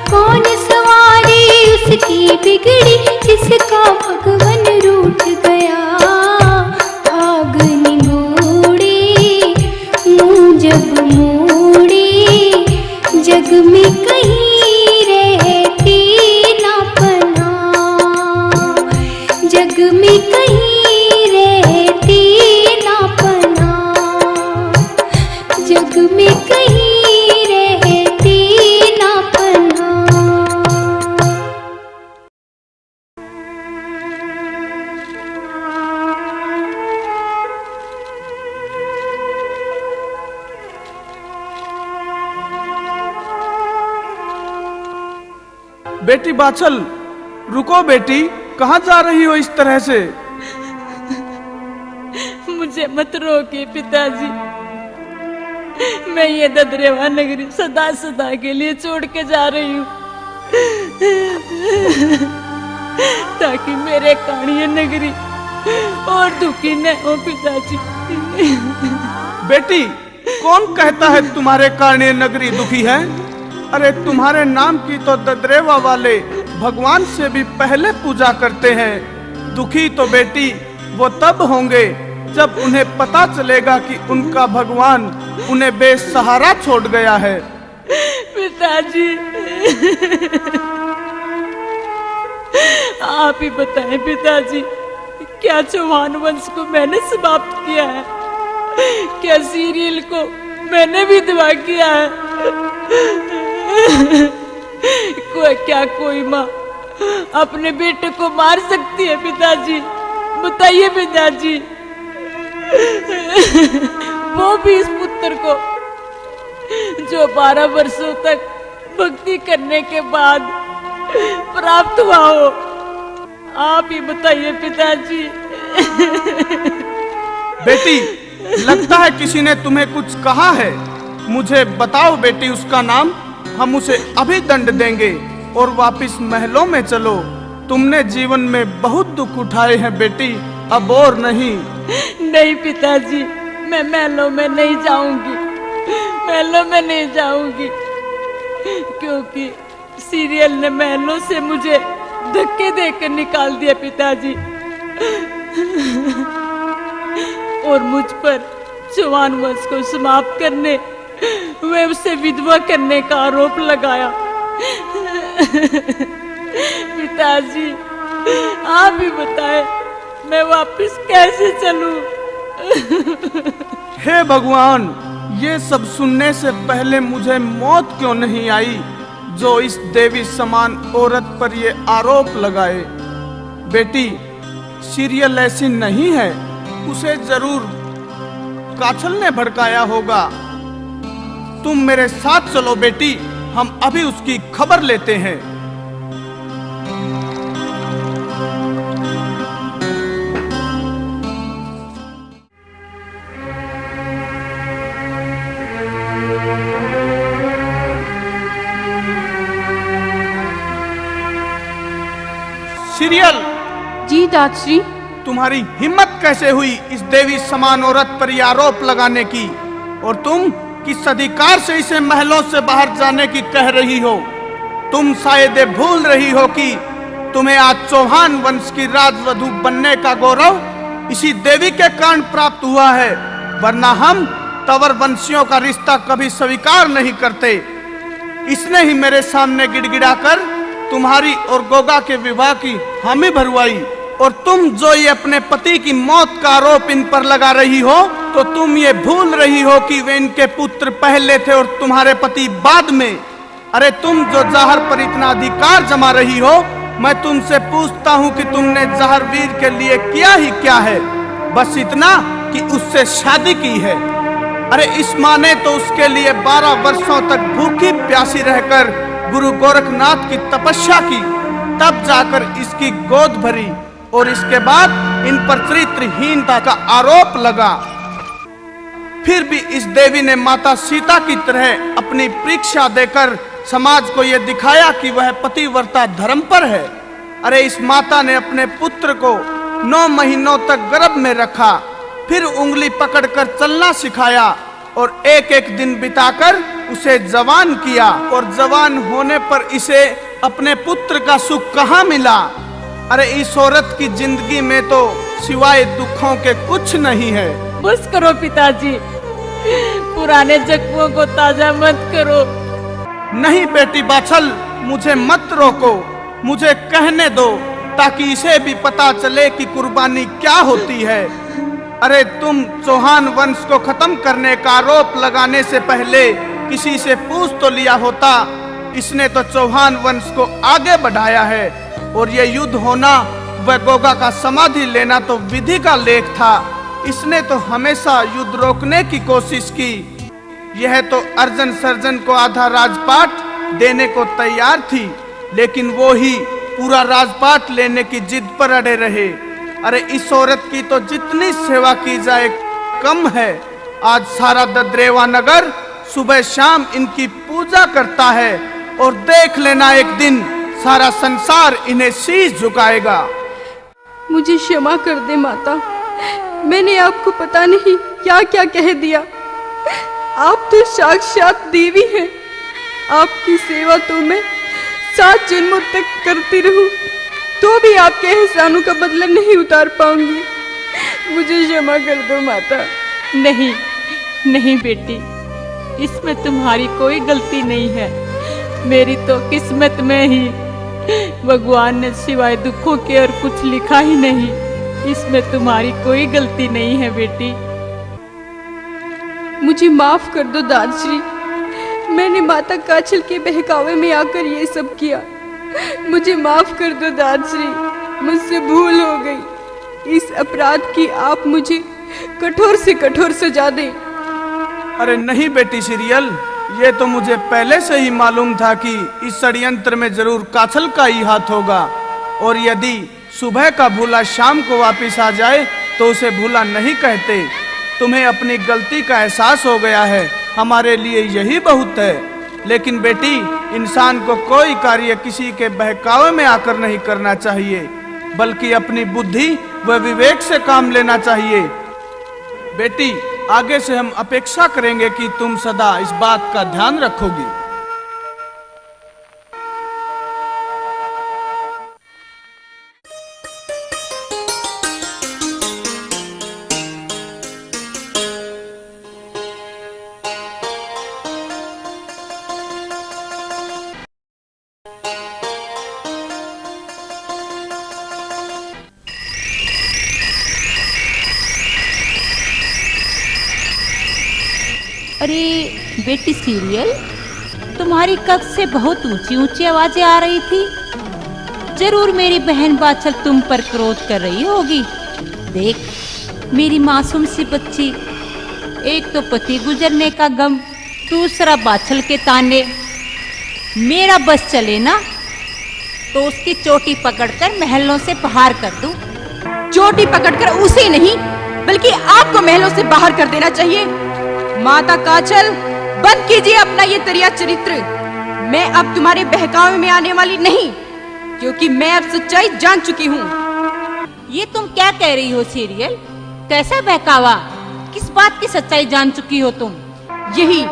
S5: कौन सवारी उसकी बिगड़ी जिसका भगवन रूठ गया। भाग निगोड़े मुँह जब मोड़े, जग में कहीं रहती ना पनाह। जग में कहीं रहती ना पनाह। जग में कहीं रहती ना पनाह।
S8: बेटी बाछल, रुको बेटी, कहाँ जा रही हो इस तरह से?
S4: मुझे मत रोकिए पिताजी, मैं ये ददरेवा नगरी सदा सदा के लिए छोड़ के जा रही हूँ, ताकि मेरे काणिया नगरी और दुखी न हो पिताजी।
S8: बेटी, कौन कहता है तुम्हारे कारणीय नगरी दुखी है? अरे तुम्हारे नाम की तो ददरेवा वाले भगवान से भी पहले पूजा करते हैं। दुखी तो बेटी वो तब होंगे जब उन्हें पता चलेगा कि उनका भगवान उन्हें बेसहारा छोड़ गया है।
S4: पिताजी, आप ही बताएं पिताजी, क्या चौहान वंश को मैंने समाप्त किया है? क्या सीरियल को मैंने भी दबा किया है? क्या कोई माँ अपने बेटे को मार सकती है पिताजी? बताइए पिताजी। वो भी इस पुत्र को जो 12 वर्षों तक भक्ति करने के बाद प्राप्त हुआ हो। आप ही बताइए पिताजी।
S8: बेटी, लगता है किसी ने तुम्हें कुछ कहा है। मुझे बताओ बेटी उसका नाम, हम उसे अभी दंड देंगे और वापस महलों में चलो। तुमने जीवन में बहुत दुख उठाए हैं बेटी, अब और नहीं।
S4: नहीं पिताजी, मैं महलों में नहीं जाऊंगी, महलों में नहीं जाऊंगी, क्योंकि सीरियल ने महलों से मुझे धक्के देकर निकाल दिया पिताजी, और मुझ पर चौहान वंश को समाप्त करने वे उसे विधवा करने का आरोप लगाया। पिताजी आप भी बताएं, मैं वापस कैसे चलूं?
S8: हे भगवान, ये सब सुनने से पहले मुझे मौत क्यों नहीं आई जो इस देवी समान औरत पर ये आरोप लगाए। बेटी सीरियल ऐसी नहीं है, उसे जरूर काछल ने भड़काया होगा। तुम मेरे साथ चलो बेटी, हम अभी उसकी खबर लेते हैं। सीरियल।
S6: जी दादाश्री।
S8: तुम्हारी हिम्मत कैसे हुई इस देवी समान औरत पर यह आरोप लगाने की, और तुम किस अधिकार से इसे महलों से बाहर जाने की कह रही हो? तुम शायद भूल रही हो कि तुम्हें आज चौहान वंश की राजवधू बनने का गौरव इसी देवी के कारण प्राप्त हुआ है, वरना हम तंवर वंशियों का रिश्ता कभी स्वीकार नहीं करते। इसने ही मेरे सामने गिड़गिड़ाकर तुम्हारी और गोगा के विवाह की हामी भरवाई, और तुम जो ये अपने पति की मौत का आरोप इन पर लगा रही हो, तो तुम ये भूल रही हो कि वे इनके पुत्र पहले थे और तुम्हारे पति बाद में। अरे तुम जो जहर पर इतना अधिकार जमा रही हो, मैं तुमसे पूछता हूँ कि तुमने जहर वीर के लिए किया ही क्या है? बस इतना कि उससे शादी की है। अरे इस माँ ने तो उसके लिए 12 वर्षों तक भूखी प्यासी रहकर गुरु गोरखनाथ की तपस्या की, तब जाकर इसकी गोद भरी, और इसके बाद इन पर चरित्रहीनता का आरोप लगा। फिर भी इस देवी ने माता सीता की तरह अपनी परीक्षा देकर समाज को यह दिखाया कि वह पतिव्रता धर्म पर है। अरे इस माता ने अपने पुत्र को 9 महीनों तक गर्भ में रखा, फिर उंगली पकड़कर चलना सिखाया, और एक एक दिन बिताकर उसे जवान किया, और जवान होने पर इसे अपने पुत्र का सुख कहाँ मिला? अरे इस औरत की जिंदगी में तो सिवाय दुखों के कुछ नहीं है।
S4: बस करो पिताजी, पुराने जख्मों को ताजा मत करो।
S8: नहीं बेटी बाछल, मुझे मत रोको, मुझे कहने दो, ताकि इसे भी पता चले कि कुर्बानी क्या होती है। अरे तुम चौहान वंश को खत्म करने का आरोप लगाने से पहले किसी से पूछ तो लिया होता। इसने तो चौहान वंश को आगे बढ़ाया है, और ये युद्ध होना व गोगा का समाधि लेना तो विधि का लेख था। इसने तो हमेशा युद्ध रोकने की कोशिश की। यह तो अर्जुन सर्जन को आधा राजपाट देने को तैयार थी, लेकिन वो ही पूरा राजपाट लेने की जिद पर अड़े रहे। अरे इस औरत की तो जितनी सेवा की जाए कम है। आज सारा ददरेवा नगर सुबह शाम इनकी पूजा करता है, और देख लेना एक दिन सारा संसार इन्हें शीश झुकाएगा।
S6: मुझे क्षमा कर दे माता, मैंने आपको पता नहीं क्या क्या कह दिया। आप तो साक्षात देवी हैं, आपकी सेवा तो मैं 7 जन्मों तक करती रहूं, तो भी आपके एहसानों का बदला नहीं उतार पाऊंगी। मुझे क्षमा कर दो माता।
S4: नहीं नहीं बेटी, इसमें तुम्हारी कोई गलती नहीं है। मेरी तो किस्मत में ही भगवान ने सिवाय दुखों के और कुछ लिखा ही नहीं। इसमें तुम्हारी कोई गलती नहीं है बेटी।
S6: मुझे माफ कर दो दादाश्री, मैंने माता काछल के बहकावे में आकर ये सब किया। मुझे माफ कर दो दादाश्री, मुझसे भूल हो गई। इस अपराध की आप मुझे कठोर से कठोर सजा दें।
S8: अरे नहीं बेटी सीरियल, ये तो मुझे पहले से ही मालूम था कि इस षड्यंत्र में जरूर काछल का ही हाथ होगा, और यदि सुबह का भूला शाम को वापिस आ जाए तो उसे भूला नहीं कहते। तुम्हें अपनी गलती का एहसास हो गया है, हमारे लिए यही बहुत है। लेकिन बेटी, इंसान को कोई कार्य किसी के बहकावे में आकर नहीं करना चाहिए, बल्कि अपनी बुद्धि व विवेक से काम लेना चाहिए। बेटी, आगे से हम अपेक्षा करेंगे कि तुम सदा इस बात का ध्यान रखोगी।
S7: अरे बेटी सीरियल, तुम्हारी कक्ष से बहुत ऊंची ऊंची आवाजें आ रही थी। जरूर मेरी बहन बाछल तुम पर क्रोध कर रही होगी। देख मेरी मासूम सी बच्ची, एक तो पति गुजरने का गम, दूसरा बाछल के ताने। मेरा बस चले ना तो उसकी चोटी पकड़कर महलों से बाहर कर दूं।
S6: चोटी पकड़कर उसे नहीं बल्कि आपको महलों से बाहर कर देना चाहिए। माता काचल, बंद कीजिए अपना ये तरिया चरित्र। मैं अब तुम्हारे बहकावे में आने वाली नहीं, क्योंकि मैं अब सच्चाई जान चुकी हूँ।
S7: ये तुम क्या कह रही हो सीरियल? कैसा बहकावा? किस बात की सच्चाई जान चुकी हो तुम?
S6: यही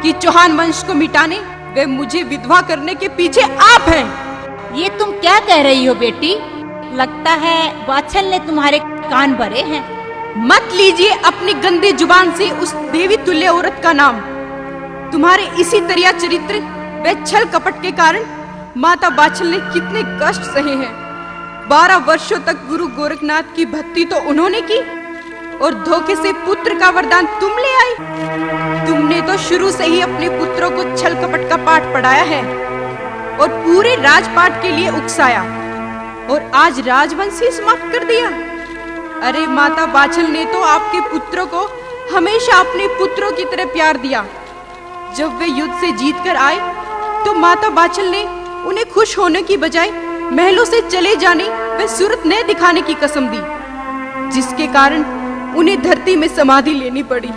S6: कि चौहान वंश को मिटाने वे मुझे विधवा करने के पीछे आप हैं।
S7: ये तुम क्या कह रही हो बेटी? लगता है बाछल ने तुम्हारे कान भरे हैं।
S6: मत लीजिए अपनी गंदी जुबान से उस देवी तुल्य औरत का नाम। तुम्हारे इसी तरिया चरित्र व छल कपट के कारण माता बाछल ने कितने कष्ट सहे हैं। 12 वर्षों तक गुरु गोरखनाथ की भक्ति तो उन्होंने की, और धोखे से पुत्र का वरदान तुम ले आई। तुमने तो शुरू से ही अपने पुत्रों को छल कपट का पाठ पढ़ाया है और पूरे राजपाट के लिए उकसाया, और आज राजवंश ही समाप्त कर दिया। अरे माता बाछल ने तो आपके पुत्रों को हमेशा अपने पुत्रों की तरह प्यार दिया। जब वे युद्ध से जीत कर आए तो माता बाछल ने उन्हें खुश होने की बजाय महलों से चले जाने व सूरत न दिखाने की कसम दी, जिसके कारण उन्हें धरती में समाधि लेनी पड़ी।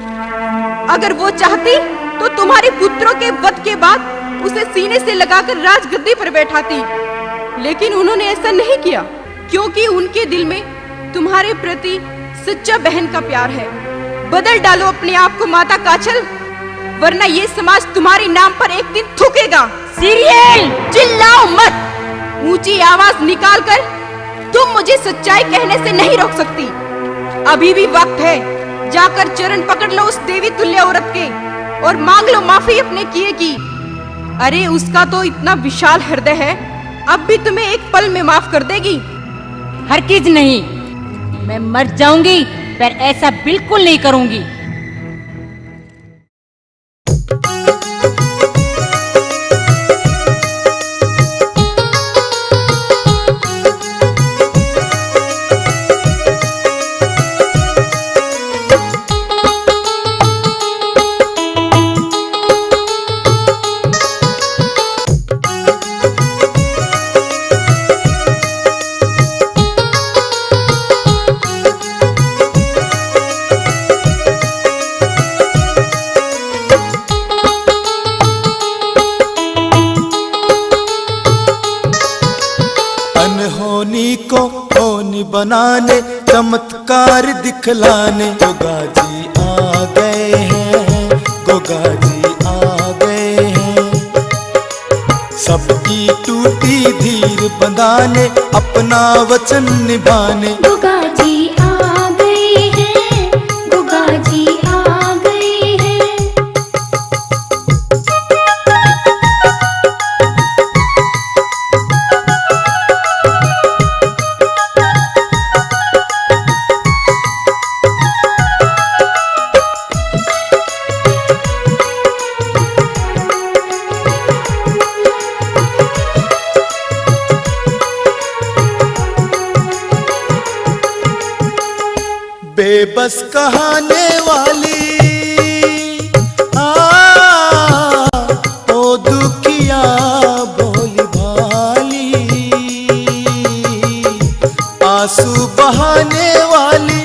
S6: अगर वो चाहती तो तुम्हारे पुत्रों के वध के बाद उसे सीने से लगाकर राजगद्दी पर बैठाती, लेकिन उन्होंने ऐसा नहीं किया, क्योंकि उनके दिल में तुम्हारे प्रति सच्चा बहन का प्यार है। बदल डालो अपने आप को माता काचल, वरना ये समाज तुम्हारे नाम पर एक दिन थूकेगा।
S7: सीरियल,
S6: चिल्लाओ मत। ऊंची आवाज निकालकर तुम मुझे सच्चाई कहने से नहीं रोक सकती। अभी भी वक्त है, जाकर चरण पकड़ लो उस देवी तुल्य औरत के और मांग लो माफी अपने किए की। अरे उसका तो इतना विशाल हृदय है, अब भी तुम्हें एक पल में माफ कर देगी।
S7: हरगिज नहीं, मैं मर जाऊंगी पर ऐसा बिल्कुल नहीं करूंगी।
S1: अनहोनी को होनी बनाने, चमत्कार दिखलाने गोगा जी आ गए हैं, गोगा जी आ गए हैं। सबकी टूटी धीर बंधाने, अपना वचन निभाने
S5: गोगा जी आ गए हैं, गोगा जी आ गए हैं।
S1: बेबस कहाने वाली ओ दुखिया भोली भाली, आंसू बहाने वाली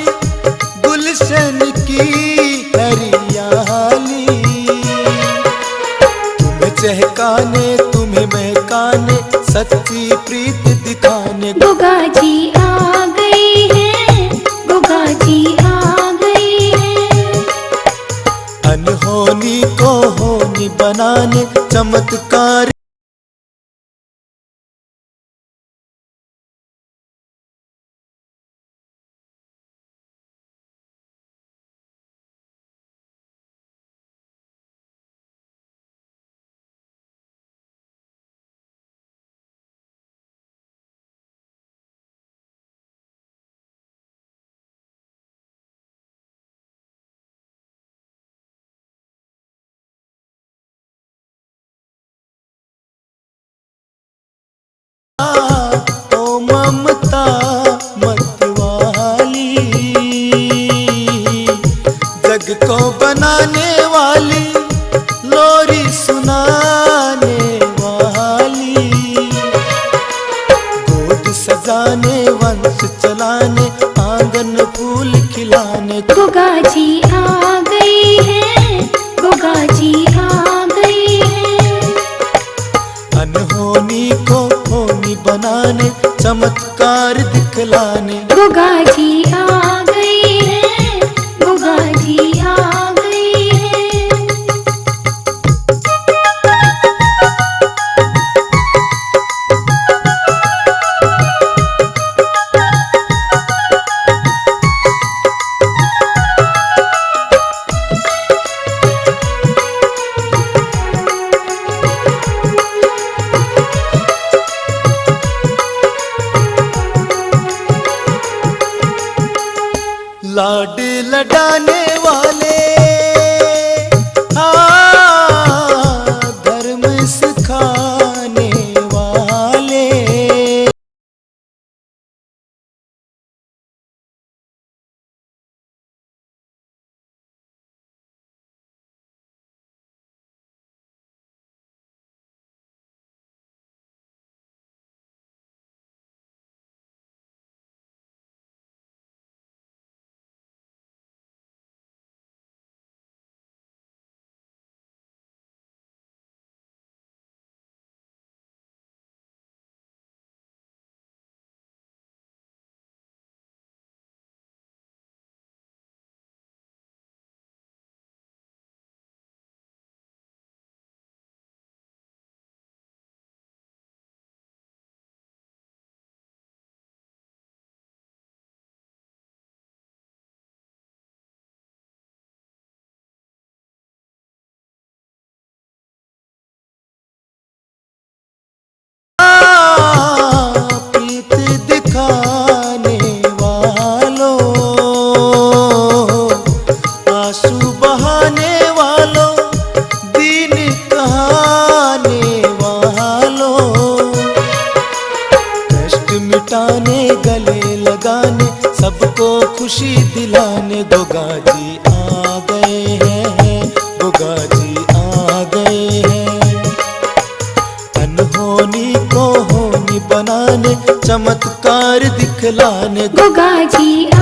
S1: गुलशन की चहकाने तुम्हें महकाने सच्ची प्रीत दिखाने।
S5: गोगा जी आ गए हैं, गोगा जी आ गए हैं।
S1: अनहोनी को होनी बनाने चमत्कार। ओ ममता मतवाली, जग को बनाने वाली, लोरी सुनाने वाली, गोद सजाने वंश चलाने आंगन फूल खिलाने।
S5: गोगा जी आ गए हैं, गोगा जी आ गए हैं।
S1: अनहोनी को होनी बनाने चमत्कार दिखलाने।
S5: गोगा जी आ गए हैं, गोगा जी आ गए हैं।
S1: लाड लडाने वाले, धर्म सिखाने वाले। प्रीत दिखाने वालों, आंसू बहाने वालों, दीन कहाने वालों, कष्ट मिटाने गले लगाने सबको खुशी दिलाने। गोगा जी आ गए हैं, गोगा जी आ गए हैं। अनहोनी को होनी बनाने चमत्कार दिखलाने।
S5: गोगा जी आ